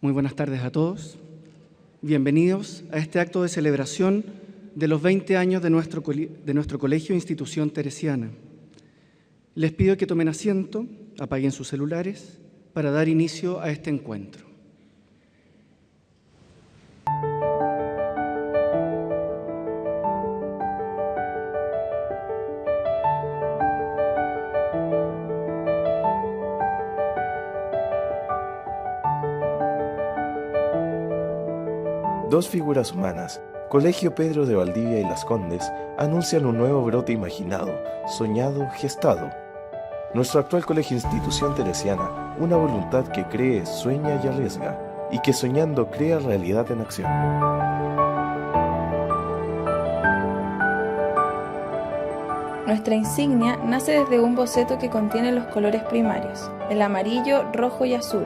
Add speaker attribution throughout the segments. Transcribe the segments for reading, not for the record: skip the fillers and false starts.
Speaker 1: Muy buenas tardes a todos. Bienvenidos a este acto de celebración de los 20 años de nuestro colegio e institución teresiana. Les pido que tomen asiento, apaguen sus celulares para dar inicio a este encuentro.
Speaker 2: Dos figuras humanas, Colegio Pedro de Valdivia y Las Condes, anuncian un nuevo brote imaginado, soñado, gestado. Nuestro actual colegio institución teresiana, una voluntad que cree, sueña y arriesga, y que soñando crea realidad en acción.
Speaker 3: Nuestra insignia nace desde un boceto que contiene los colores primarios, el amarillo, rojo y azul,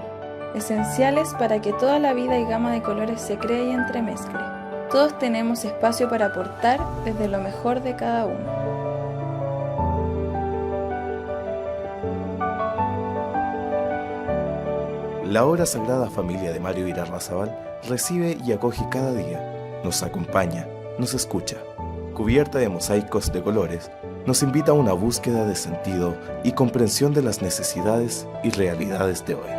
Speaker 3: esenciales para que toda la vida y gama de colores se cree y entremezcle. Todos tenemos espacio para aportar desde lo mejor de cada uno.
Speaker 2: La hora sagrada familia de Mario Irarrázaval recibe y acoge cada día, nos acompaña, nos escucha. Cubierta de mosaicos de colores, nos invita a una búsqueda de sentido y comprensión de las necesidades y realidades de hoy.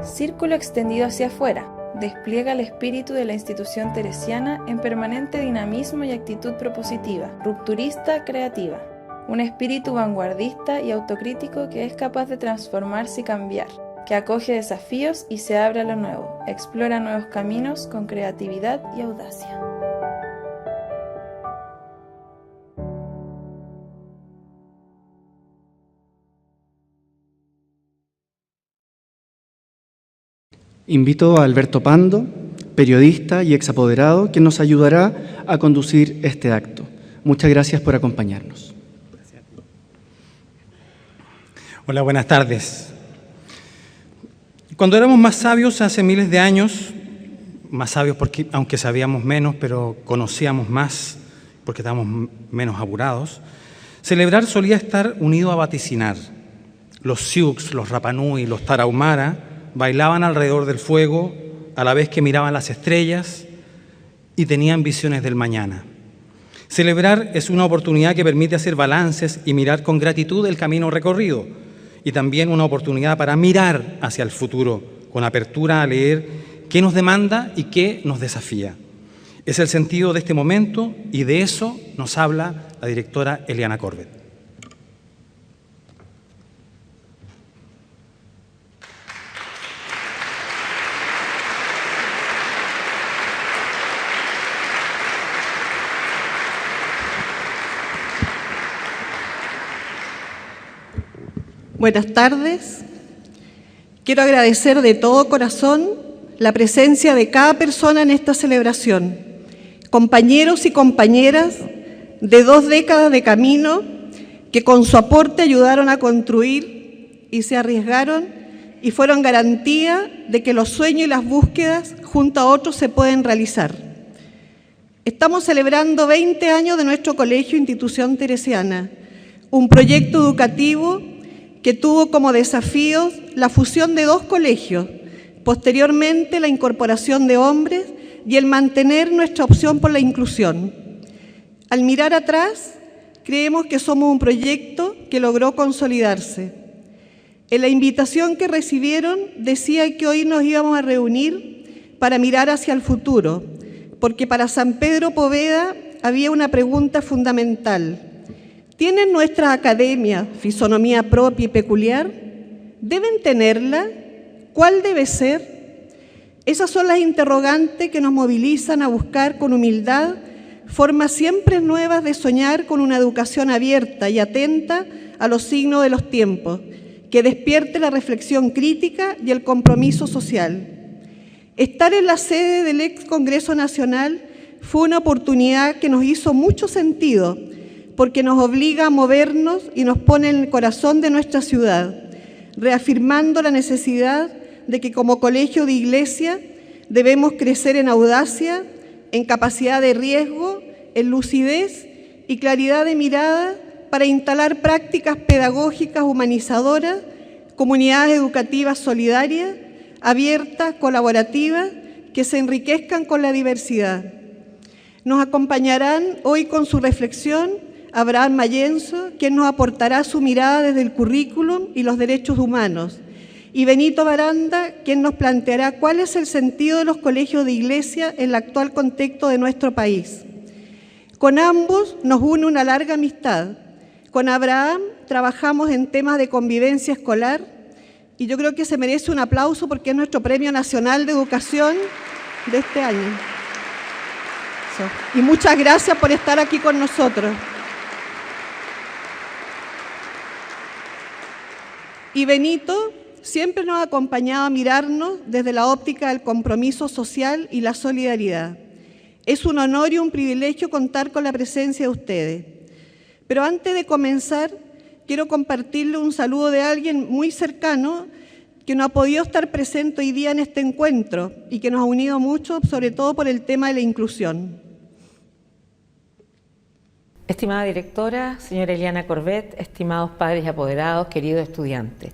Speaker 3: Círculo extendido hacia afuera, despliega el espíritu de la institución teresiana en permanente dinamismo y actitud propositiva, rupturista, creativa. Un espíritu vanguardista y autocrítico que es capaz de transformarse y cambiar, que acoge desafíos y se abre a lo nuevo, explora nuevos caminos con creatividad y audacia.
Speaker 1: Invito a Alberto Pando, periodista y exapoderado, quien nos ayudará a conducir este acto. Muchas gracias por acompañarnos.
Speaker 4: Hola, buenas tardes. Cuando éramos más sabios hace miles de años, más sabios porque aunque sabíamos menos, pero conocíamos más porque estábamos menos apurados, celebrar solía estar unido a vaticinar. Los Sioux, los Rapanui, los Tarahumara bailaban alrededor del fuego a la vez que miraban las estrellas y tenían visiones del mañana. Celebrar es una oportunidad que permite hacer balances y mirar con gratitud el camino recorrido, y también una oportunidad para mirar hacia el futuro, con apertura a leer qué nos demanda y qué nos desafía. Es el sentido de este momento y de eso nos habla la directora Eliana Corbett.
Speaker 5: Buenas tardes. Quiero agradecer de todo corazón la presencia de cada persona en esta celebración, compañeros y compañeras de 2 décadas de camino que con su aporte ayudaron a construir y se arriesgaron y fueron garantía de que los sueños y las búsquedas junto a otros se pueden realizar. Estamos celebrando 20 años de nuestro colegio institución teresiana, un proyecto educativo que tuvo como desafíos la fusión de 2 colegios, posteriormente la incorporación de hombres y el mantener nuestra opción por la inclusión. Al mirar atrás, creemos que somos un proyecto que logró consolidarse. En la invitación que recibieron decía que hoy nos íbamos a reunir para mirar hacia el futuro, porque para San Pedro Poveda había una pregunta fundamental. ¿Tienen nuestras academias fisonomía propia y peculiar? ¿Deben tenerla? ¿Cuál debe ser? Esas son las interrogantes que nos movilizan a buscar con humildad formas siempre nuevas de soñar con una educación abierta y atenta a los signos de los tiempos, que despierte la reflexión crítica y el compromiso social. Estar en la sede del ex Congreso Nacional fue una oportunidad que nos hizo mucho sentido, porque nos obliga a movernos y nos pone en el corazón de nuestra ciudad, reafirmando la necesidad de que como colegio de iglesia debemos crecer en audacia, en capacidad de riesgo, en lucidez y claridad de mirada para instalar prácticas pedagógicas humanizadoras, comunidades educativas solidarias, abiertas, colaborativas, que se enriquezcan con la diversidad. Nos acompañarán hoy con su reflexión Abraham Mayenzo, quien nos aportará su mirada desde el currículum y los derechos humanos, y Benito Baranda, quien nos planteará cuál es el sentido de los colegios de iglesia en el actual contexto de nuestro país. Con ambos nos une una larga amistad. Con Abraham trabajamos en temas de convivencia escolar y yo creo que se merece un aplauso porque es nuestro Premio Nacional de Educación de este año. Y muchas gracias por estar aquí con nosotros. Y Benito siempre nos ha acompañado a mirarnos desde la óptica del compromiso social y la solidaridad. Es un honor y un privilegio contar con la presencia de ustedes. Pero antes de comenzar, quiero compartirle un saludo de alguien muy cercano que no ha podido estar presente hoy día en este encuentro y que nos ha unido mucho, sobre todo por el tema de la inclusión.
Speaker 6: Estimada directora, señora Eliana Corbett, estimados padres y apoderados, queridos estudiantes,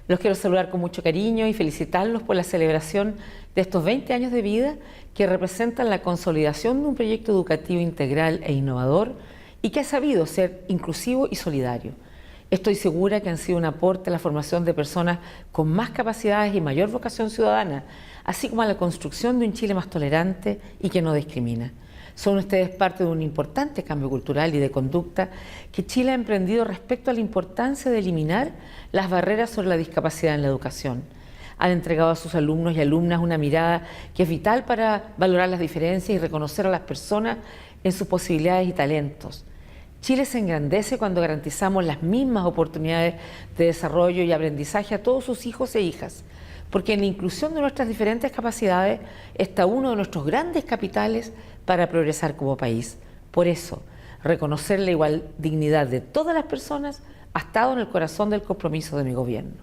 Speaker 6: los quiero saludar con mucho cariño y felicitarlos por la celebración de estos 20 años de vida que representan la consolidación de un proyecto educativo integral e innovador y que ha sabido ser inclusivo y solidario. Estoy segura que han sido un aporte a la formación de personas con más capacidades y mayor vocación ciudadana, así como a la construcción de un Chile más tolerante y que no discrimina. Son ustedes parte de un importante cambio cultural y de conducta que Chile ha emprendido respecto a la importancia de eliminar las barreras sobre la discapacidad en la educación. Han entregado a sus alumnos y alumnas una mirada que es vital para valorar las diferencias y reconocer a las personas en sus posibilidades y talentos. Chile se engrandece cuando garantizamos las mismas oportunidades de desarrollo y aprendizaje a todos sus hijos e hijas, porque en la inclusión de nuestras diferentes capacidades está uno de nuestros grandes capitales para progresar como país. Por eso, reconocer la igual dignidad de todas las personas ha estado en el corazón del compromiso de mi gobierno.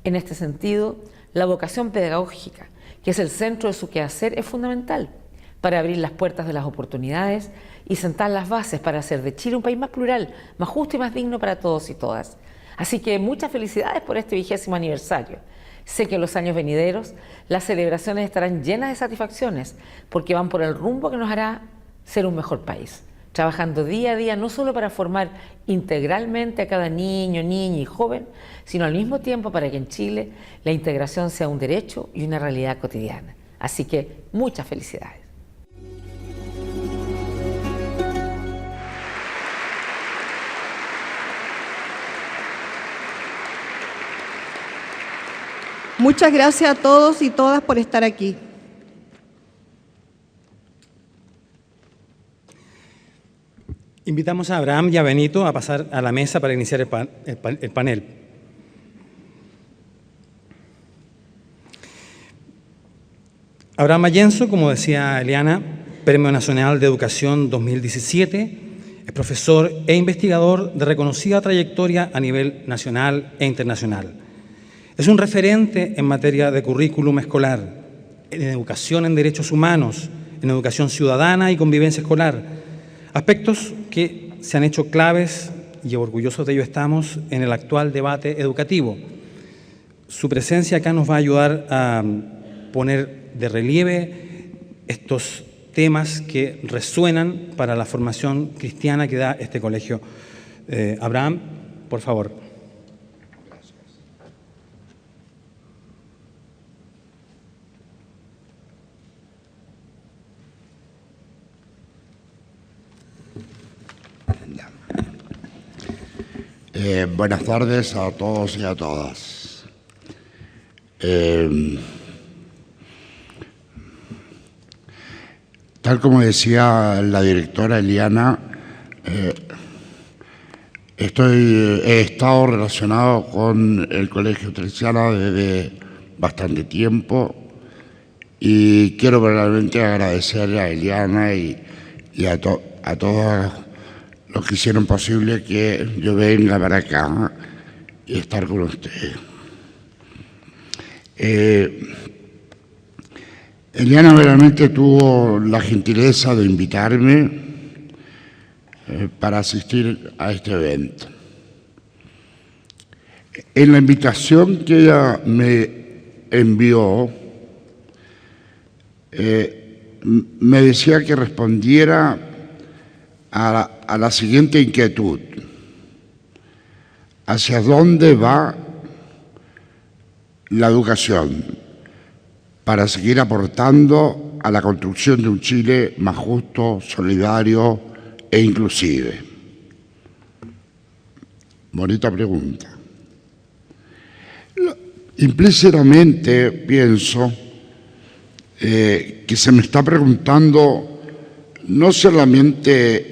Speaker 6: En este sentido, la vocación pedagógica, que es el centro de su quehacer, es fundamental para abrir las puertas de las oportunidades y sentar las bases para hacer de Chile un país más plural, más justo y más digno para todos y todas. Así que muchas felicidades por este 20º aniversario. Sé que en los años venideros las celebraciones estarán llenas de satisfacciones porque van por el rumbo que nos hará ser un mejor país, trabajando día a día no solo para formar integralmente a cada niño, niña y joven, sino al mismo tiempo para que en Chile la integración sea un derecho y una realidad cotidiana. Así que muchas felicidades.
Speaker 5: Muchas gracias a todos y todas por estar aquí.
Speaker 4: Invitamos a Abraham y a Benito a pasar a la mesa para iniciar el panel. Abraham Mayenzo, como decía Eliana, Premio Nacional de Educación 2017, es profesor e investigador de reconocida trayectoria a nivel nacional e internacional. Es un referente en materia de currículum escolar, en educación en derechos humanos, en educación ciudadana y convivencia escolar, aspectos que se han hecho claves, y orgullosos de ello estamos, en el actual debate educativo. Su presencia acá nos va a ayudar a poner de relieve estos temas que resuenan para la formación cristiana que da este colegio. Abraham, por favor.
Speaker 7: Buenas tardes a todos y a todas. Tal como decía la directora Eliana, he estado relacionado con el Colegio Teresiano desde bastante tiempo y quiero realmente agradecerle a Eliana y a todos los que hicieron posible que yo venga para acá y estar con ustedes. Eliana realmente tuvo la gentileza de invitarme. para asistir a este evento. En la invitación que ella me envió, me decía que respondiera a la siguiente inquietud: ¿hacia dónde va la educación para seguir aportando a la construcción de un Chile más justo, solidario e inclusive? Bonita pregunta. Implícitamente pienso que se me está preguntando no solamente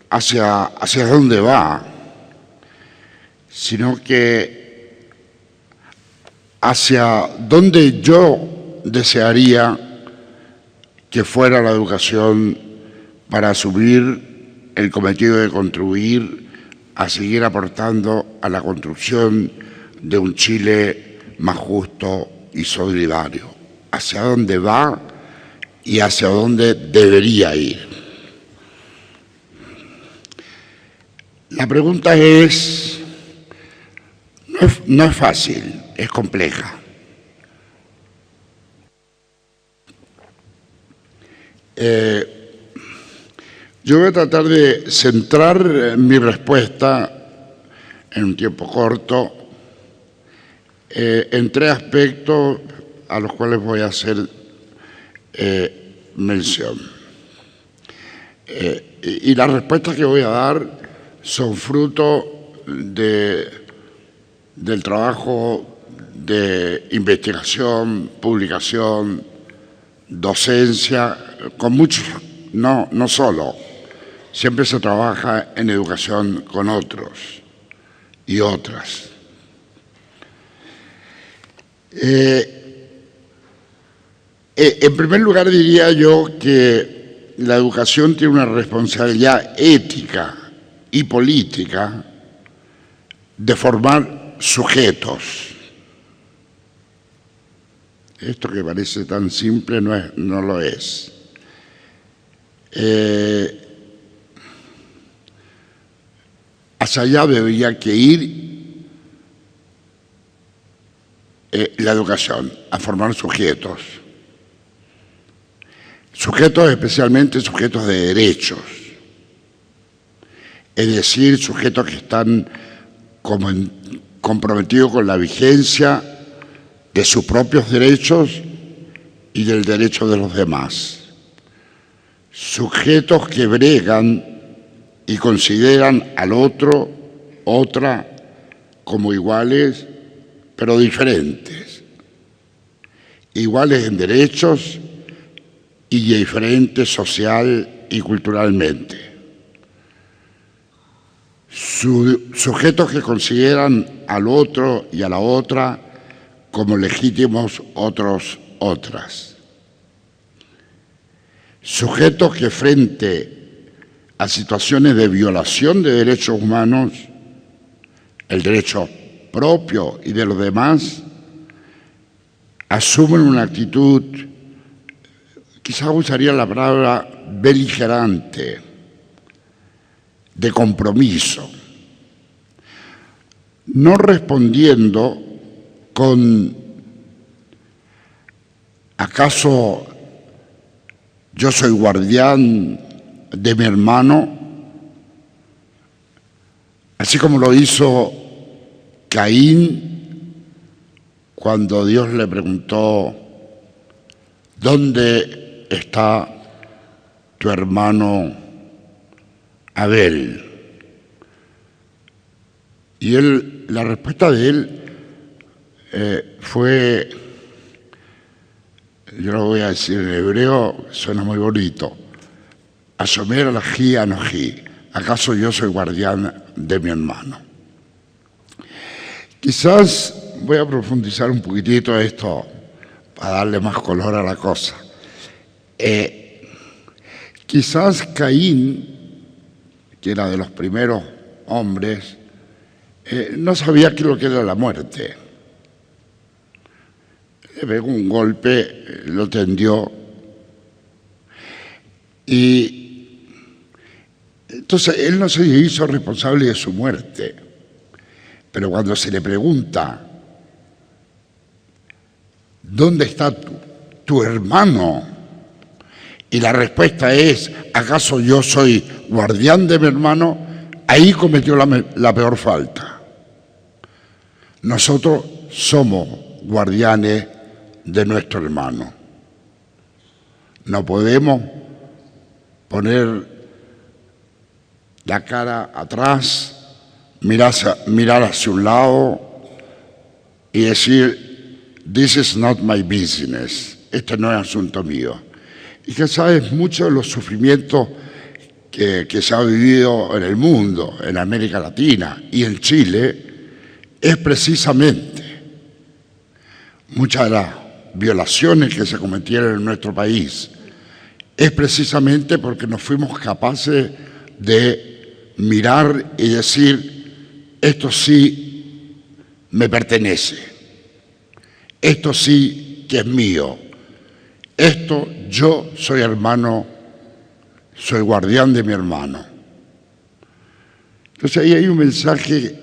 Speaker 7: hacia dónde va, sino que hacia dónde yo desearía que fuera la educación para asumir el cometido de contribuir a seguir aportando a la construcción de un Chile más justo y solidario. Hacia dónde va y hacia dónde debería ir. La pregunta no es fácil, es compleja. Yo voy a tratar de centrar mi respuesta en un tiempo corto en tres aspectos a los cuales voy a hacer mención. Y las respuestas que voy a dar son fruto del trabajo de investigación, publicación, docencia, con muchos, no solo. Siempre se trabaja en educación con otros y otras. En primer lugar, diría yo que la educación tiene una responsabilidad ética y política de formar sujetos. Esto que parece tan simple no lo es. Hacia allá debería que ir la educación, a formar sujetos. Sujetos, especialmente sujetos de derechos. Es decir, sujetos que están comprometidos con la vigencia de sus propios derechos y del derecho de los demás. Sujetos que bregan y consideran al otro, otra, como iguales, pero diferentes. Iguales en derechos y diferentes social y culturalmente. Sujetos que consideran al otro y a la otra como legítimos otros, otras. Sujetos que frente a situaciones de violación de derechos humanos, el derecho propio y de los demás, asumen una actitud, quizás usaría la palabra beligerante, de compromiso, no respondiendo con ¿acaso yo soy guardián de mi hermano? Así como lo hizo Caín cuando Dios le preguntó: ¿dónde está tu hermano Abel? Y la respuesta de él fue, yo lo voy a decir en hebreo, suena muy bonito: Ashomer alají anojí, ¿acaso yo soy guardián de mi hermano? Quizás voy a profundizar un poquitito esto para darle más color a la cosa. Quizás Caín, que era de los primeros hombres, no sabía qué es lo que era la muerte. Le pegó un golpe, lo tendió y Entonces, él no se hizo responsable de su muerte. Pero cuando se le pregunta, ¿dónde está tu hermano? Y la respuesta es, ¿acaso yo soy guardián de mi hermano? Ahí cometió la peor falta. Nosotros somos guardianes de nuestro hermano. No podemos poner la cara atrás, mirar hacia un lado y decir, this is not my business, esto no es asunto mío. Y que sabes mucho de los sufrimientos que se ha vivido en el mundo, en América Latina y en Chile, es precisamente muchas de las violaciones que se cometieron en nuestro país, es precisamente porque no fuimos capaces de mirar y decir, esto sí me pertenece, esto sí que es mío, esto yo soy hermano, soy guardián de mi hermano. Entonces ahí hay un mensaje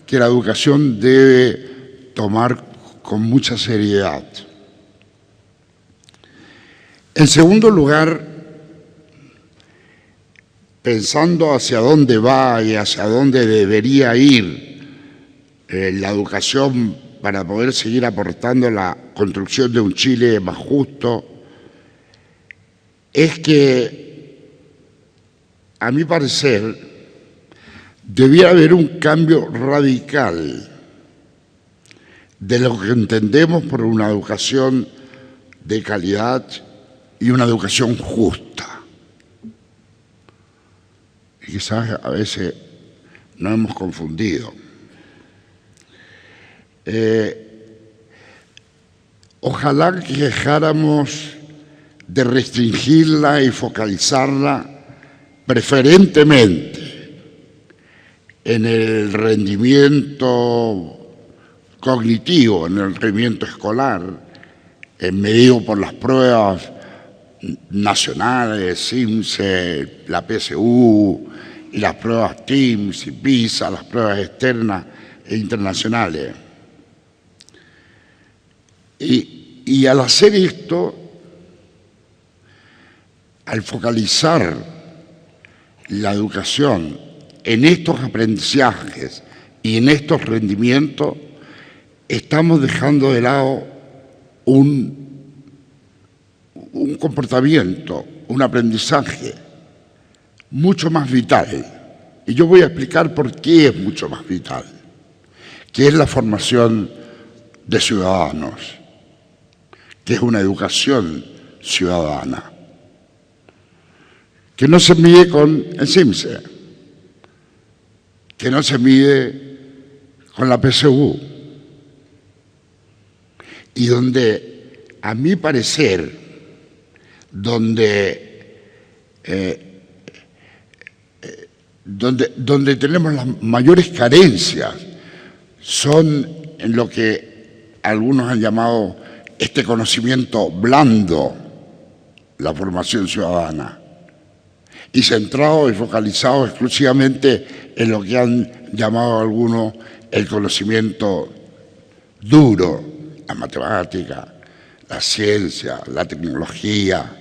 Speaker 7: que la educación debe tomar con mucha seriedad. En segundo lugar, pensando hacia dónde va y hacia dónde debería ir la educación para poder seguir aportando a la construcción de un Chile más justo, es que, a mi parecer, debiera haber un cambio radical de lo que entendemos por una educación de calidad y una educación justa. Y quizás a veces nos hemos confundido. Ojalá que dejáramos de restringirla y focalizarla preferentemente en el rendimiento cognitivo, en el rendimiento escolar, medido por las pruebas nacionales, CIMSE, la PSU, y las pruebas TIMSS y PISA, las pruebas externas e internacionales. Y al hacer esto, al focalizar la educación en estos aprendizajes y en estos rendimientos, estamos dejando de lado un comportamiento, un aprendizaje mucho más vital. Y yo voy a explicar por qué es mucho más vital, que es la formación de ciudadanos, que es una educación ciudadana, que no se mide con el CIMSE, que no se mide con la PSU, y donde, a mi parecer, donde tenemos las mayores carencias son en lo que algunos han llamado este conocimiento blando, la formación ciudadana, y centrado y focalizado exclusivamente en lo que han llamado algunos el conocimiento duro, la matemática, la ciencia, la tecnología.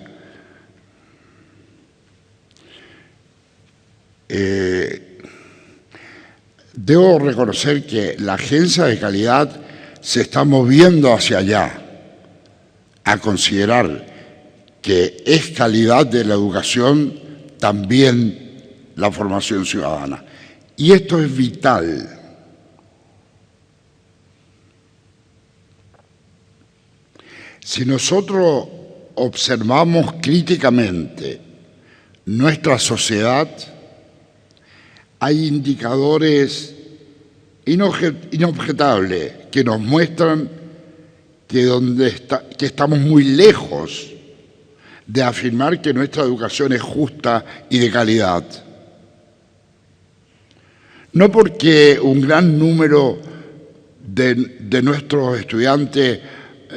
Speaker 7: Debo reconocer que la agencia de calidad se está moviendo hacia allá, a considerar que es calidad de la educación también la formación ciudadana. Y esto es vital. Si nosotros observamos críticamente nuestra sociedad, hay indicadores inobjetables que nos muestran que estamos muy lejos de afirmar que nuestra educación es justa y de calidad. No porque un gran número de nuestros estudiantes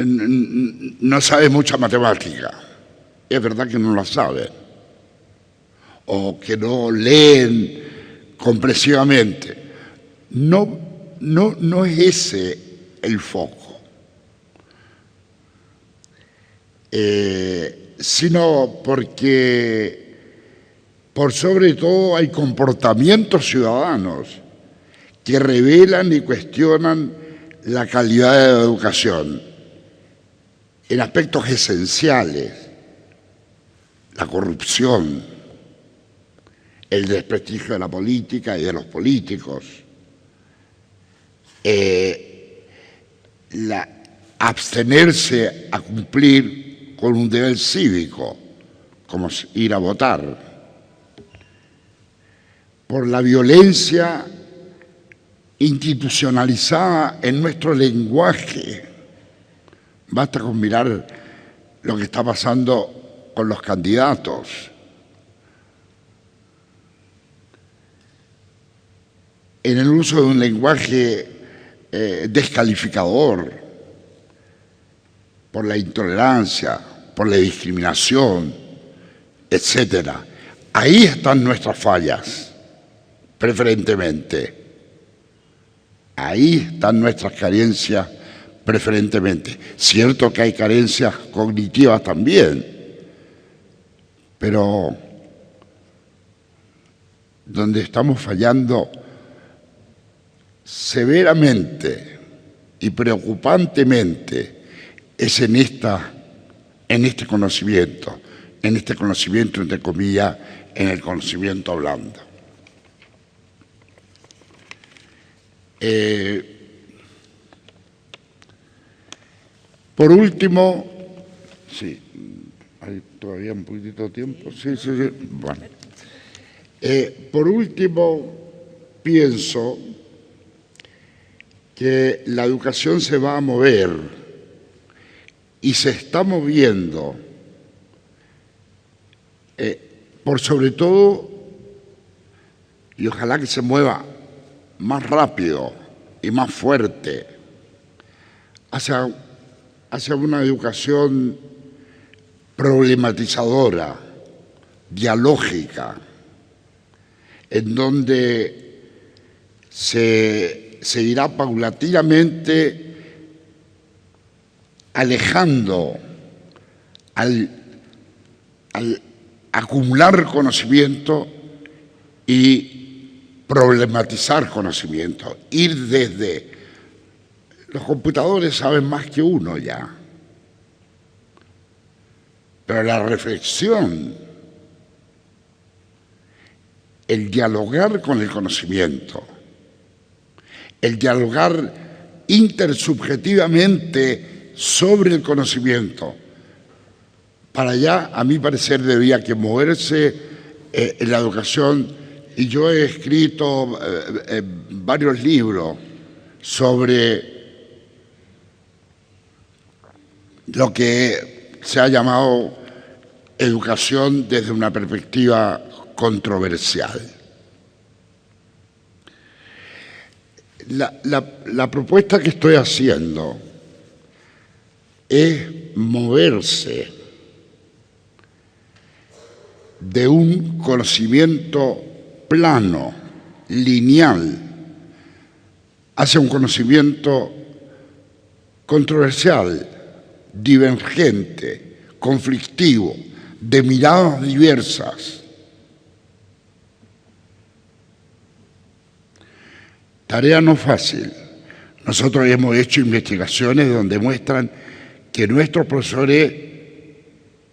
Speaker 7: no sabe mucha matemática, es verdad que no la saben, o que no leen comprensivamente. No es ese el foco, sino porque por sobre todo hay comportamientos ciudadanos que revelan y cuestionan la calidad de la educación en aspectos esenciales: la corrupción, el desprestigio de la política y de los políticos, abstenerse a cumplir con un deber cívico, como ir a votar, por la violencia institucionalizada en nuestro lenguaje. Basta con mirar lo que está pasando con los candidatos. En el uso de un lenguaje descalificador, por la intolerancia, por la discriminación, etcétera. Ahí están nuestras fallas, preferentemente. Ahí están nuestras carencias, preferentemente. Cierto que hay carencias cognitivas también, pero donde estamos fallando severamente y preocupantemente es en este conocimiento, entre comillas, en el conocimiento blando. Por último, sí, hay todavía un poquitito de tiempo, sí. Bueno. Por último, pienso que la educación se va a mover y se está moviendo por sobre todo, y ojalá que se mueva más rápido y más fuerte, hacia una educación problematizadora, dialógica, en donde se irá paulatinamente alejando al acumular conocimiento y problematizar conocimiento, ir desde los computadores saben más que uno ya, pero la reflexión, el dialogar con el conocimiento, el dialogar intersubjetivamente sobre el conocimiento, para allá, a mi parecer, debía que moverse en la educación, y yo he escrito varios libros sobre lo que se ha llamado educación desde una perspectiva controversial. La propuesta que estoy haciendo es moverse de un conocimiento plano, lineal, hacia un conocimiento controversial, divergente, conflictivo, de miradas diversas. Tarea no fácil. Nosotros hemos hecho investigaciones donde muestran que nuestros profesores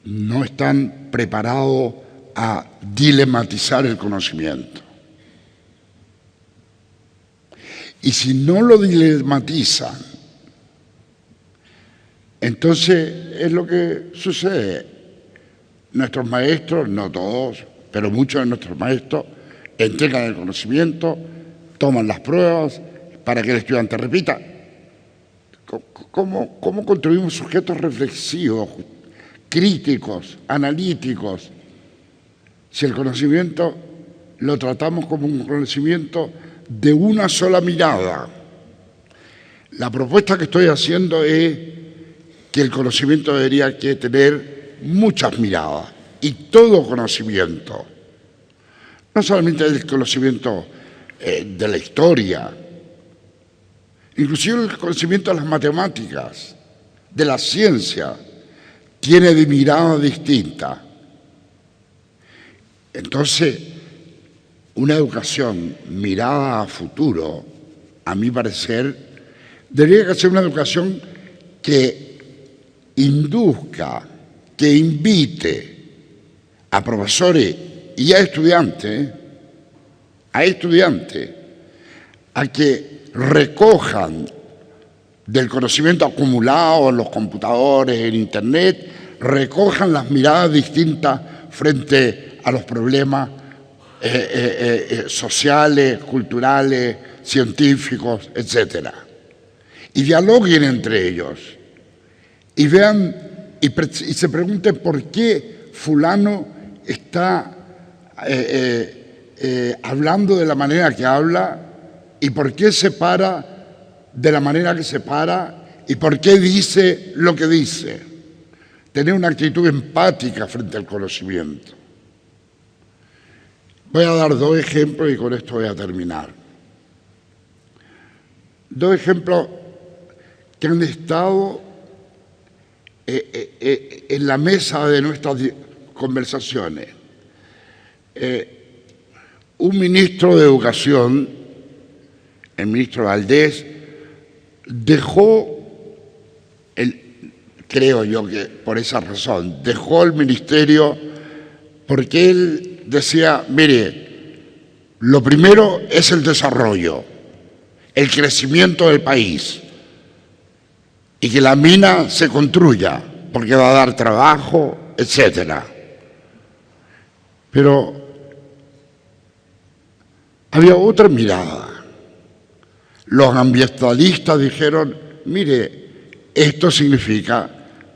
Speaker 7: no están preparados a dilematizar el conocimiento. Y si no lo dilematizan, entonces es lo que sucede. Nuestros maestros, no todos, pero muchos de nuestros maestros, entregan el conocimiento, toman las pruebas para que el estudiante repita. ¿Cómo construimos sujetos reflexivos, críticos, analíticos, si el conocimiento lo tratamos como un conocimiento de una sola mirada? La propuesta que estoy haciendo es que el conocimiento debería que tener muchas miradas, y todo conocimiento no solamente del conocimiento de la historia, inclusive el conocimiento de las matemáticas, de la ciencia, tiene de mirada distinta. Entonces, una educación mirada a futuro, a mi parecer, debería ser una educación que induzca, que invite a profesores y a estudiantes a que recojan del conocimiento acumulado en los computadores, en Internet, recojan las miradas distintas frente a los problemas sociales, culturales, científicos, etc. Y dialoguen entre ellos y vean y se pregunten por qué fulano está hablando de la manera que habla y por qué se para de la manera que se para y por qué dice lo que dice. Tener una actitud empática frente al conocimiento. Voy a dar 2 ejemplos y con esto voy a terminar. 2 ejemplos que han estado en la mesa de nuestras conversaciones. Un ministro de Educación, el ministro Valdés, dejó, creo yo que por esa razón, dejó el ministerio porque él decía, mire, lo primero es el desarrollo, el crecimiento del país y que la mina se construya porque va a dar trabajo, etcétera. Pero había otra mirada. Los ambientalistas dijeron, mire, esto significa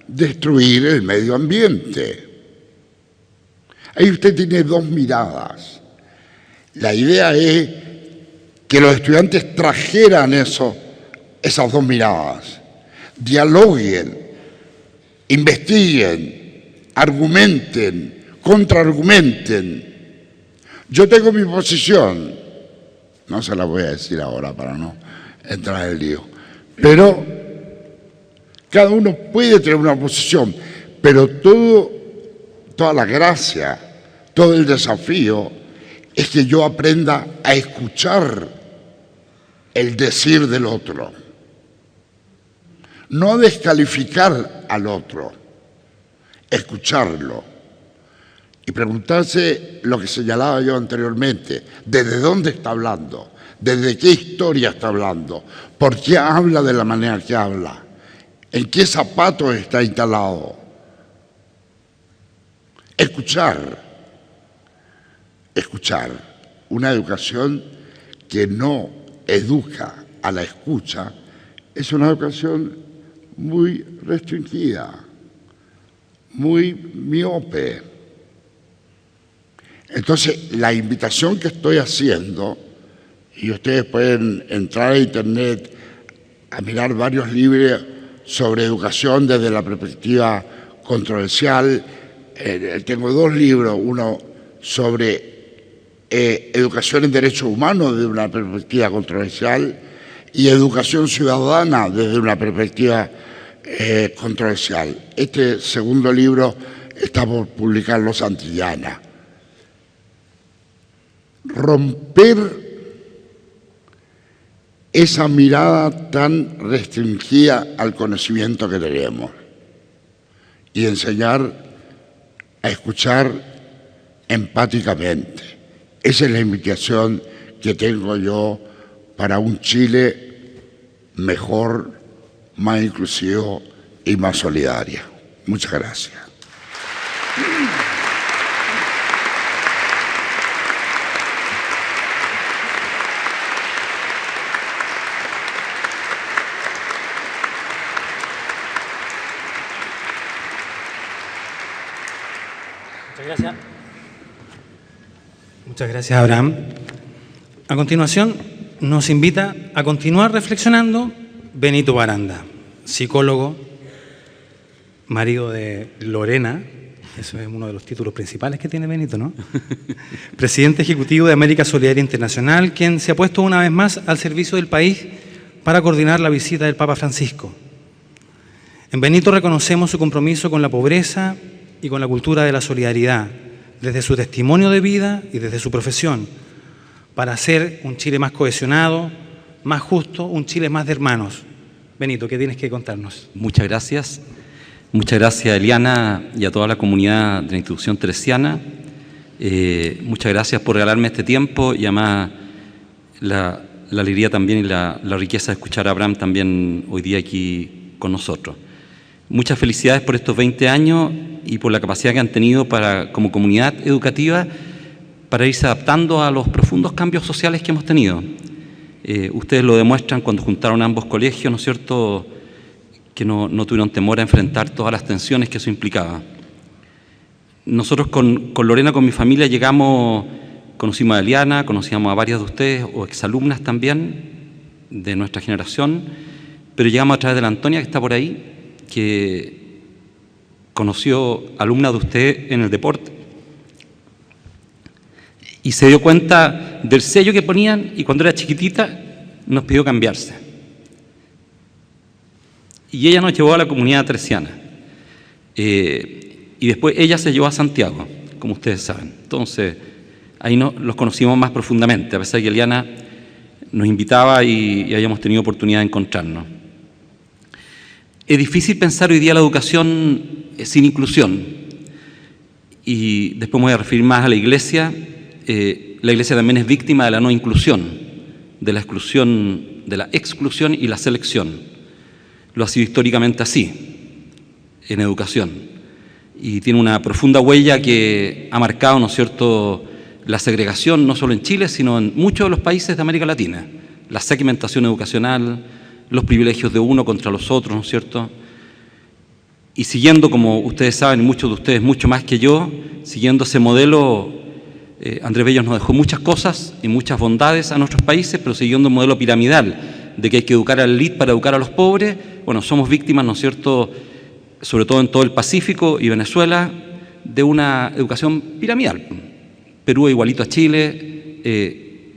Speaker 7: destruir el medio ambiente. Ahí usted tiene 2 miradas. La idea es que los estudiantes trajeran esas 2 miradas, dialoguen, investiguen, argumenten, contraargumenten. Yo tengo mi posición, no se la voy a decir ahora para no entrar en el lío, pero cada uno puede tener una posición, pero toda la gracia, todo el desafío es que yo aprenda a escuchar el decir del otro, no descalificar al otro, escucharlo y preguntarse lo que señalaba yo anteriormente, ¿desde dónde está hablando? ¿Desde qué historia está hablando? ¿Por qué habla de la manera que habla? ¿En qué zapatos está instalado? Escuchar. Una educación que no educa a la escucha es una educación muy restringida, muy miope. Entonces, la invitación que estoy haciendo, y ustedes pueden entrar a Internet a mirar varios libros sobre educación desde la perspectiva controversial. Tengo 2 libros, uno sobre educación en derechos humanos desde una perspectiva controversial y educación ciudadana desde una perspectiva controversial. Este segundo libro está por publicarlo Santillana. Romper esa mirada tan restringida al conocimiento que tenemos y enseñar a escuchar empáticamente. Esa es la invitación que tengo yo para un Chile mejor, más inclusivo y más solidario. Muchas gracias.
Speaker 4: Muchas gracias, Abraham. A continuación, nos invita a continuar reflexionando Benito Baranda, psicólogo, marido de Lorena, Eso es uno de los títulos principales que tiene Benito, ¿no? Presidente Ejecutivo de América Solidaria Internacional, quien se ha puesto una vez más al servicio del país para coordinar la visita del Papa Francisco. En Benito reconocemos su compromiso con la pobreza y con la cultura de la solidaridad, desde su testimonio de vida y desde su profesión, para hacer un Chile más cohesionado, más justo, un Chile más de hermanos. Benito, ¿qué tienes que contarnos?
Speaker 8: Muchas gracias. Muchas gracias, Eliana, y a toda la comunidad de la institución teresiana. Muchas gracias por regalarme este tiempo y además la alegría también y la riqueza de escuchar a Abraham también hoy día aquí con nosotros. Muchas felicidades por estos 20 años y por la capacidad que han tenido como comunidad educativa para irse adaptando a los profundos cambios sociales que hemos tenido. Ustedes lo demuestran cuando juntaron ambos colegios, ¿no es cierto?, que no tuvieron temor a enfrentar todas las tensiones que eso implicaba. Nosotros con Lorena, con mi familia, llegamos, conocimos a Eliana, conocíamos a varias de ustedes, o exalumnas también, de nuestra generación, pero llegamos a través de la Antonia, que está por ahí, que conoció alumna de usted en el deporte, y se dio cuenta del sello que ponían, y cuando era chiquitita nos pidió cambiarse. Y ella nos llevó a la comunidad teresiana. Y después ella se llevó a Santiago, como ustedes saben. Entonces, ahí los conocimos más profundamente, a pesar de que Eliana nos invitaba y habíamos tenido oportunidad de encontrarnos. Es difícil pensar hoy día la educación sin inclusión. Y después me voy a referir más a la Iglesia. La Iglesia también es víctima de la no inclusión, de la exclusión y la selección. Lo ha sido históricamente así, en educación, y tiene una profunda huella que ha marcado, ¿no es cierto?, la segregación no solo en Chile, sino en muchos de los países de América Latina, la segmentación educacional, los privilegios de uno contra los otros, ¿no es cierto?, y siguiendo, como ustedes saben, y muchos de ustedes mucho más que yo, siguiendo ese modelo, Andrés Bello nos dejó muchas cosas y muchas bondades a nuestros países, pero siguiendo un modelo piramidal, de que hay que educar a la élite para educar a los pobres. Bueno, somos víctimas, ¿no es cierto?, sobre todo en todo el Pacífico y Venezuela, de una educación piramidal. Perú es igualito a Chile,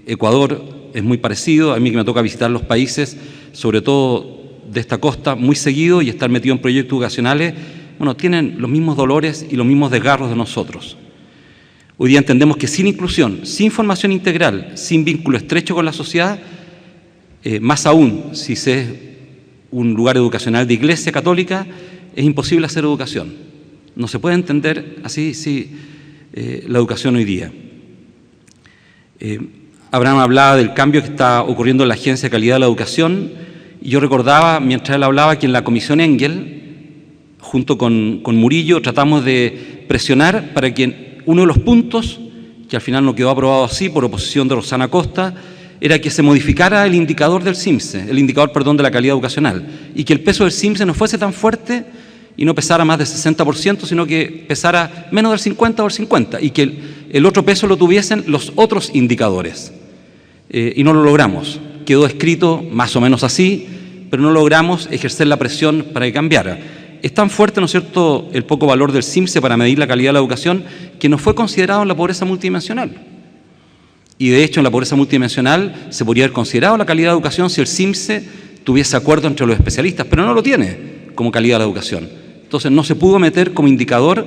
Speaker 8: Ecuador es muy parecido. A mí que me toca visitar los países, sobre todo de esta costa, muy seguido y estar metido en proyectos educacionales, bueno, tienen los mismos dolores y los mismos desgarros de nosotros. Hoy día entendemos que sin inclusión, sin formación integral, sin vínculo estrecho con la sociedad, más aún si es un lugar educacional de Iglesia Católica, es imposible hacer educación. No se puede entender así la educación hoy día. Abraham hablaba del cambio que está ocurriendo en la Agencia de Calidad de la Educación, y yo recordaba, mientras él hablaba, que en la Comisión Engel, junto con Murillo, tratamos de presionar para que uno de los puntos, que al final no quedó aprobado así por oposición de Rosana Costa, era que se modificara el indicador del CIMSE, de la calidad educacional, y que el peso del CIMSE no fuese tan fuerte y no pesara más del 60%, sino que pesara menos del 50 o el 50%, y que el otro peso lo tuviesen los otros indicadores. Y no lo logramos. Quedó escrito más o menos así, pero no logramos ejercer la presión para que cambiara. Es tan fuerte, ¿no es cierto?, el poco valor del CIMSE para medir la calidad de la educación, que no fue considerado en la pobreza multidimensional. Y de hecho en la pobreza multidimensional se podría haber considerado la calidad de educación si el CIMSE tuviese acuerdo entre los especialistas, pero no lo tiene como calidad de la educación. Entonces no se pudo meter como indicador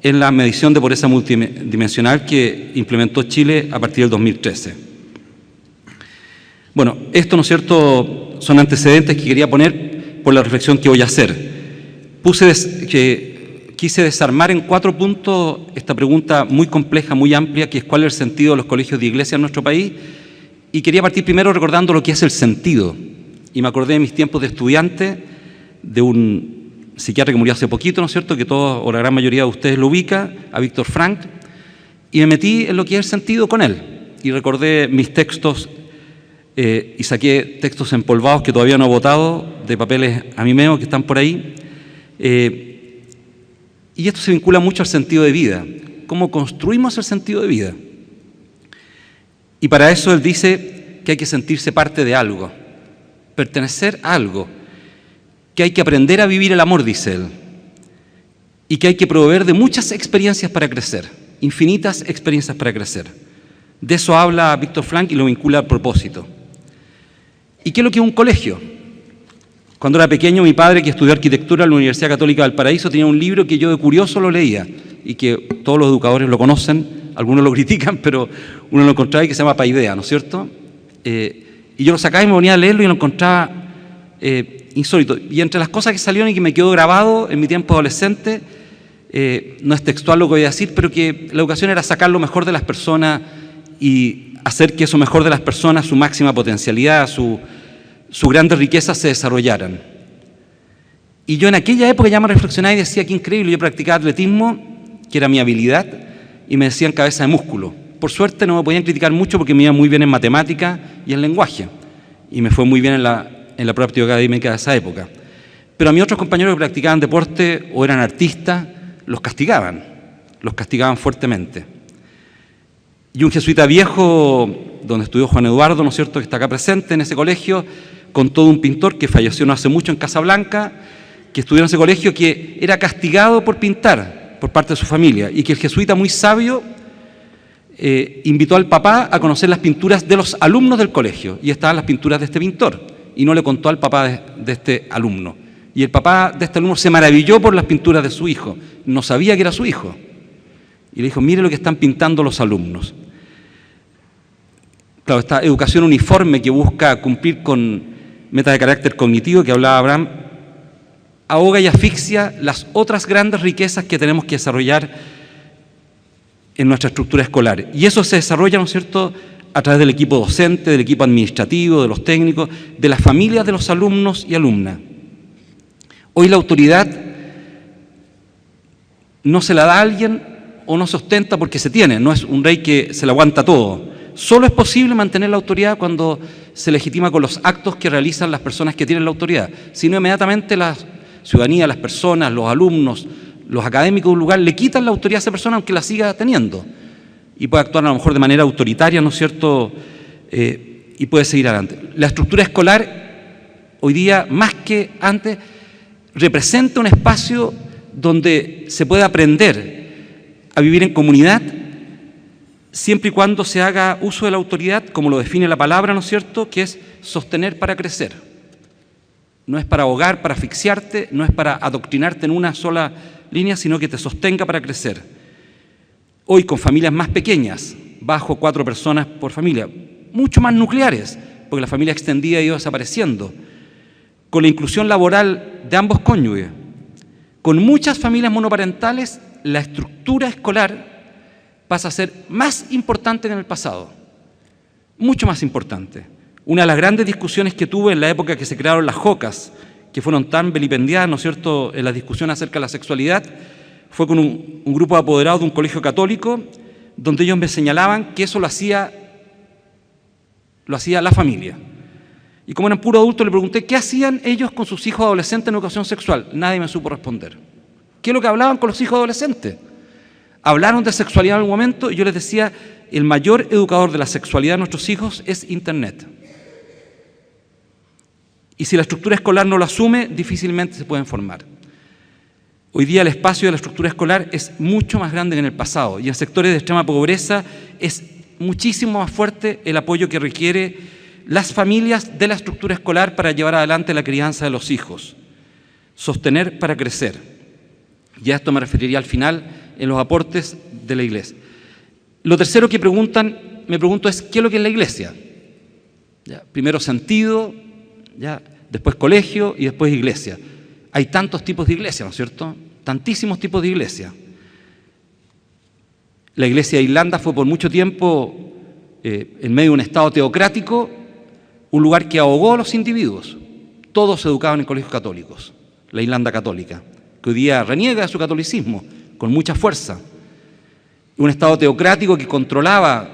Speaker 8: en la medición de pobreza multidimensional que implementó Chile a partir del 2013. Bueno, esto, ¿no es cierto?, son antecedentes que quería poner por la reflexión que voy a hacer. Quise desarmar en 4 puntos esta pregunta muy compleja, muy amplia, que es cuál es el sentido de los colegios de iglesia en nuestro país, y quería partir primero recordando lo que es el sentido. Y me acordé de mis tiempos de estudiante, de un psiquiatra que murió hace poquito, ¿no es cierto?, que todos o la gran mayoría de ustedes lo ubica, a Víctor Frank, y me metí en lo que es el sentido con él. Y recordé mis textos, y saqué textos empolvados que todavía no he votado, de papeles a mí mismo que están por ahí. Y esto se vincula mucho al sentido de vida, cómo construimos el sentido de vida. Y para eso él dice que hay que sentirse parte de algo, pertenecer a algo, que hay que aprender a vivir el amor, dice él, y que hay que proveer de muchas experiencias para crecer, infinitas experiencias para crecer. De eso habla Víctor Frank y lo vincula al propósito. ¿Y qué es lo que es un colegio? Cuando era pequeño, mi padre, que estudió arquitectura en la Universidad Católica del Paraíso, tenía un libro que yo de curioso lo leía y que todos los educadores lo conocen, algunos lo critican, pero uno lo encontraba y que se llama Paideia, ¿no es cierto? Y yo lo sacaba y me ponía a leerlo y lo encontraba insólito. Y entre las cosas que salieron y que me quedó grabado en mi tiempo adolescente, no es textual lo que voy a decir, pero que la educación era sacar lo mejor de las personas y hacer que eso mejor de las personas, su máxima potencialidad, su grandes riquezas se desarrollaran. Y yo en aquella época ya me reflexionaba y decía, qué increíble, yo practicaba atletismo, que era mi habilidad, y me decían cabeza de músculo. Por suerte no me podían criticar mucho porque me iba muy bien en matemática y en lenguaje, y me fue muy bien en la práctica académica de esa época. Pero a mis otros compañeros que practicaban deporte o eran artistas, los castigaban fuertemente. Y un jesuita viejo, donde estudió Juan Eduardo, ¿no es cierto?, que está acá presente en ese colegio, con todo un pintor que falleció no hace mucho en Casablanca, que estudió en ese colegio, que era castigado por pintar por parte de su familia, y que el jesuita muy sabio invitó al papá a conocer las pinturas de los alumnos del colegio, y estaban las pinturas de este pintor, y no le contó al papá de este alumno. Y el papá de este alumno se maravilló por las pinturas de su hijo, no sabía que era su hijo. Y le dijo, mire lo que están pintando los alumnos. Claro, esta educación uniforme que busca cumplir con metas de carácter cognitivo que hablaba Abraham, ahoga y asfixia las otras grandes riquezas que tenemos que desarrollar en nuestra estructura escolar. Y eso se desarrolla, ¿no es cierto?, a través del equipo docente, del equipo administrativo, de los técnicos, de las familias de los alumnos y alumnas. Hoy la autoridad no se la da a alguien o no se ostenta porque se tiene, no es un rey que se le aguanta todo. Solo es posible mantener la autoridad cuando se legitima con los actos que realizan las personas que tienen la autoridad. Si no, inmediatamente la ciudadanía, las personas, los alumnos, los académicos de un lugar le quitan la autoridad a esa persona aunque la siga teniendo. Y puede actuar a lo mejor de manera autoritaria, ¿no es cierto?, y puede seguir adelante. La estructura escolar, hoy día, más que antes, representa un espacio donde se puede aprender a vivir en comunidad, siempre y cuando se haga uso de la autoridad, como lo define la palabra, ¿no es cierto?, que es sostener para crecer. No es para ahogar, para asfixiarte, no es para adoctrinarte en una sola línea, sino que te sostenga para crecer. Hoy con familias más pequeñas, bajo 4 personas por familia, mucho más nucleares, porque la familia extendida ha ido desapareciendo, con la inclusión laboral de ambos cónyuges, con muchas familias monoparentales, la estructura escolar pasa a ser más importante que en el pasado, mucho más importante. Una de las grandes discusiones que tuve en la época que se crearon las JOCAS, que fueron tan vilipendiadas, ¿no es cierto?, en la discusión acerca de la sexualidad, fue con un grupo de apoderados de un colegio católico, donde ellos me señalaban que eso lo hacía la familia. Y como eran puro adultos, le pregunté qué hacían ellos con sus hijos adolescentes en educación sexual. Nadie me supo responder. ¿Qué es lo que hablaban con los hijos adolescentes? Hablaron de sexualidad en algún momento y yo les decía, el mayor educador de la sexualidad de nuestros hijos es Internet. Y si la estructura escolar no lo asume, difícilmente se pueden formar. Hoy día el espacio de la estructura escolar es mucho más grande que en el pasado y en sectores de extrema pobreza es muchísimo más fuerte el apoyo que requiere las familias de la estructura escolar para llevar adelante la crianza de los hijos. Sostener para crecer. Y a esto me referiría al final en los aportes de la Iglesia. Lo tercero que me pregunto es, ¿qué es lo que es la Iglesia? Ya, primero sentido, ya, después colegio y después iglesia. Hay tantos tipos de iglesia, ¿no es cierto? Tantísimos tipos de iglesia. La iglesia de Irlanda fue por mucho tiempo, en medio de un estado teocrático, un lugar que ahogó a los individuos. Todos se educaban en colegios católicos, la Irlanda católica, que hoy día reniega de su catolicismo con mucha fuerza. Un estado teocrático que controlaba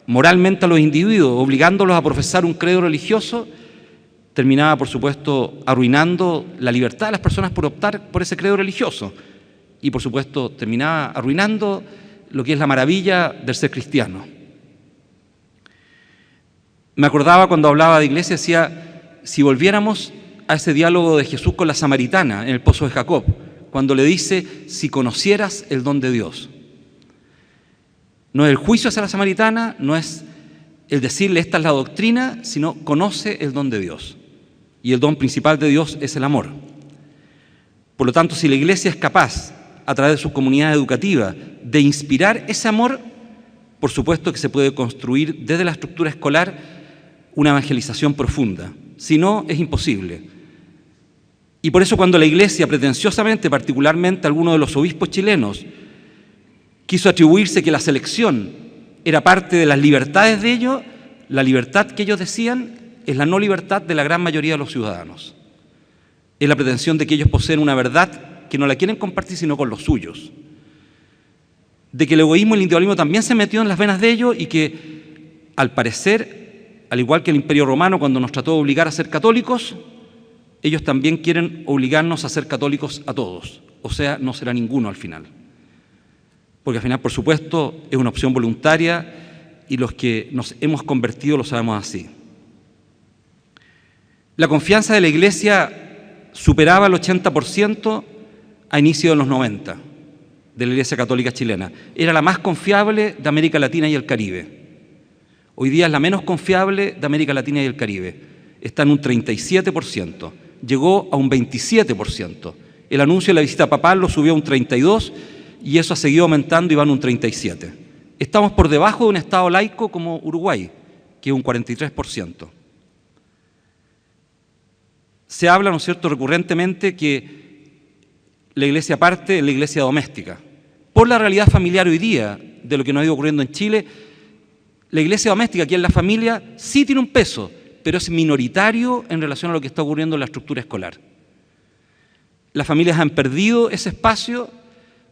Speaker 8: moralmente a los individuos, obligándolos a profesar un credo religioso, terminaba, por supuesto, arruinando la libertad de las personas por optar por ese credo religioso. Y, por supuesto, terminaba arruinando lo que es la maravilla del ser cristiano. Me acordaba cuando hablaba de iglesia, decía, si volviéramos a ese diálogo de Jesús con la samaritana en el pozo de Jacob, cuando le dice, si conocieras el don de Dios. No es el juicio hacia la samaritana, no es el decirle esta es la doctrina, sino conoce el don de Dios. Y el don principal de Dios es el amor. Por lo tanto, si la Iglesia es capaz, a través de su comunidad educativa, de inspirar ese amor, por supuesto que se puede construir desde la estructura escolar una evangelización profunda. Si no, es imposible. Y por eso cuando la Iglesia pretenciosamente, particularmente algunos de los obispos chilenos, quiso atribuirse que la selección era parte de las libertades de ellos, la libertad que ellos decían es la no libertad de la gran mayoría de los ciudadanos. Es la pretensión de que ellos poseen una verdad que no la quieren compartir sino con los suyos. De que el egoísmo y el individualismo también se metió en las venas de ellos y que, al parecer, al igual que el Imperio Romano cuando nos trató de obligar a ser católicos, ellos también quieren obligarnos a ser católicos a todos. O sea, no será ninguno al final. Porque al final, por supuesto, es una opción voluntaria y los que nos hemos convertido lo sabemos así. La confianza de la Iglesia superaba el 80% a inicio de los 90 de la Iglesia Católica chilena. Era la más confiable de América Latina y el Caribe. Hoy día es la menos confiable de América Latina y el Caribe. Está en un 37%. Llegó a un 27%. El anuncio de la visita papal lo subió a un 32% y eso ha seguido aumentando y va en un 37%. Estamos por debajo de un Estado laico como Uruguay, que es un 43%. Se habla, ¿no es cierto?, recurrentemente que la Iglesia parte de la Iglesia doméstica. Por la realidad familiar hoy día de lo que nos ha ido ocurriendo en Chile, la Iglesia doméstica, que es la familia, sí tiene un peso, pero es minoritario en relación a lo que está ocurriendo en la estructura escolar. Las familias han perdido ese espacio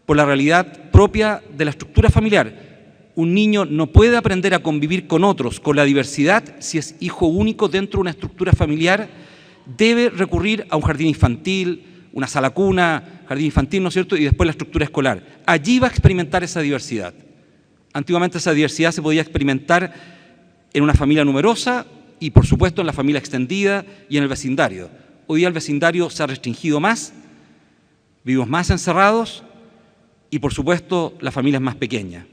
Speaker 8: por la realidad propia de la estructura familiar. Un niño no puede aprender a convivir con otros, con la diversidad, si es hijo único dentro de una estructura familiar. Debe recurrir a un jardín infantil, una sala cuna, jardín infantil, ¿no es cierto?, y después la estructura escolar. Allí va a experimentar esa diversidad. Antiguamente esa diversidad se podía experimentar en una familia numerosa y, por supuesto, en la familia extendida y en el vecindario. Hoy día el vecindario se ha restringido más, vivimos más encerrados y, por supuesto, la familia es más pequeña.